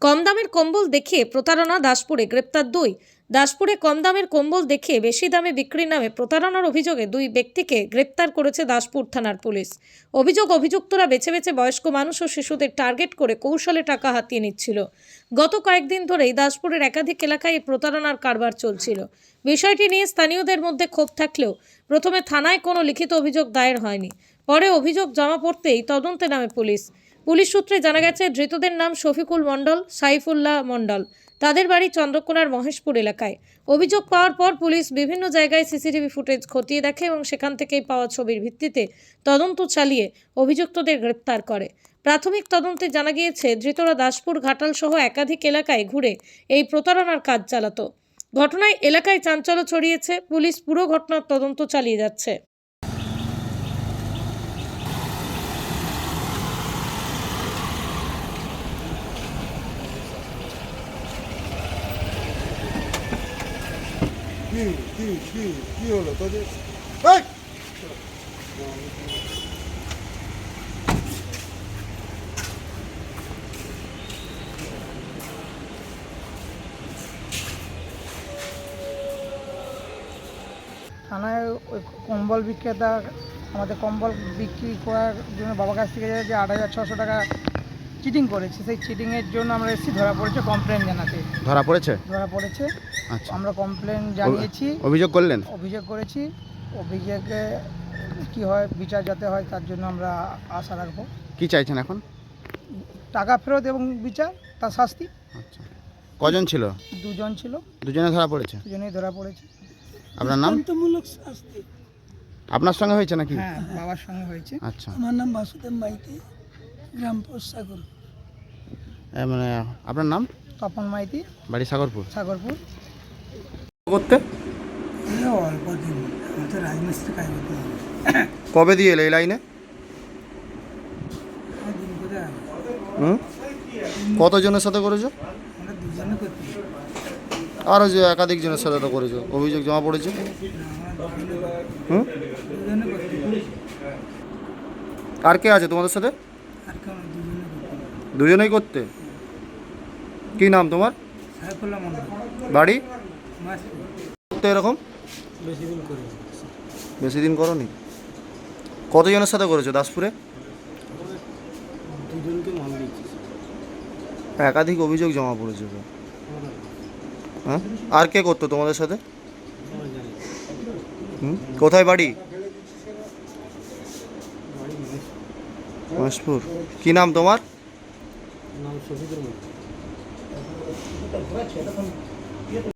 কম দামের কম্বল দেখে প্রতারণা, দাসপুরে গ্রেপ্তার 2। দাসপুরে কম দামের কম্বল দেখে বেশি দামে বিক্রির নামে প্রতারণার অভিযোগে 2 ব্যক্তিকে গ্রেপ্তার করেছে দাসপুর থানার পুলিশ। অভিযুক্তরা বেছে বেছে বয়স্ক মানুষ ও শিশুদের টার্গেট করে কৌশলে টাকা হাতিয়ে নিচ্ছিল। গত কয়েকদিন ধরেই দাসপুরের একাধিক এলাকায় এই প্রতারণার কারবার চলছিল। বিষয়টি নিয়ে স্থানীয়দের মধ্যে ক্ষোভ থাকলেও প্রথমে থানায় কোনো লিখিত অভিযোগ দায়ের হয়নি। পরে অভিযোগ জমা পড়তেই তদন্তে নামে পুলিশ। পুলিশ সূত্রে জানা গেছে, ধৃতদের নাম শফিকুল মণ্ডল, সাইফুল্লাহ মণ্ডল। তাদের বাড়ি চন্দ্রকোনার মহেশপুর এলাকায়। অভিযোগ পাওয়ার পর পুলিশ বিভিন্ন জায়গায় সিসিটিভি ফুটেজ খতিয়ে দেখে এবং সেখান থেকেই পাওয়া ছবির ভিত্তিতে তদন্ত চালিয়ে অভিযুক্তদের গ্রেপ্তার করে। প্রাথমিক তদন্তে জানা গিয়েছে, ধৃতরা দাসপুর, ঘাটাল সহ একাধিক এলাকায় ঘুরে এই প্রতারণার কাজ চালাতো। ঘটনায় এলাকায় চাঞ্চল্য ছড়িয়েছে। পুলিশ পুরো ঘটনার তদন্ত চালিয়ে যাচ্ছে। কি হলো তোদের? থানায় ওই কম্বল বিক্রেতা আমাদের কম্বল বিক্রি করার জন্য বাবার কাছ থেকে যে 8,600 টাকা চিটিং করেছে, সেই চিটিংয়ের জন্য আমরা এসেছি, ধরা পড়েছে কমপ্লেন জানাতে। ধরা পড়েছে? আচ্ছা, আমরা কমপ্লেন জানিয়েছি, অভিযোগ করলেন? অভিযোগ করেছি। অভিযোগে কি হয়, বিচার যাতে হয় তার জন্য আমরা আশা রাখবো। কি চাইছেন এখন? টাকা ফেরত এবং বিচার, তার শাস্তি। আচ্ছা, কজন ছিল? 2 জন ছিল। দুজনে ধরা পড়েছে? দুজনেই ধরা পড়েছে। আপনার নাম? আপনার সঙ্গে হয়েছে নাকি? হ্যাঁ, বাবার সঙ্গে হয়েছে। আচ্ছা, আমার নাম বাসুদেব মাইতি, গ্রাম পোস্ট সাগর। মানে আপনার নাম? তপন মাইতি, বাড়ি সাগরপুর। সাগরপুর। করতে অল্প দিন আমাদের রাজমিস্ত্রি কাজ করতে হবে। কবে দিয়ে এলে এই লাইনে? দিন করে কতজনের সাথে করেছো? আমরা দুজনে করতে আরও যে একাধিক জনের সাথে তো করেছো, অভিযোগ জমা পড়েছে। দুজনে করতে আর কে আছে তোমাদের সাথে? আর কেমন দুজনে করতে দুজনেই করতে? কি নাম তোমার? সাইফুল্লাহ মন্ডল, বাড়ি? মাস করতে এরকম বেশি দিন করে বেশি দিন করনি? কতজনের সাথে করেছো দাসপুরে? দুজনকে মাল দিচ্ছি। একাধিক অভিযোগ জমা পড়েছে তো। হ্যাঁ, আর কে করতো তোমাদের সাথে? কোথায় বাড়ি? মহেশপুর। কি নাম তোমার? নাম শফিকুল মন্ডল।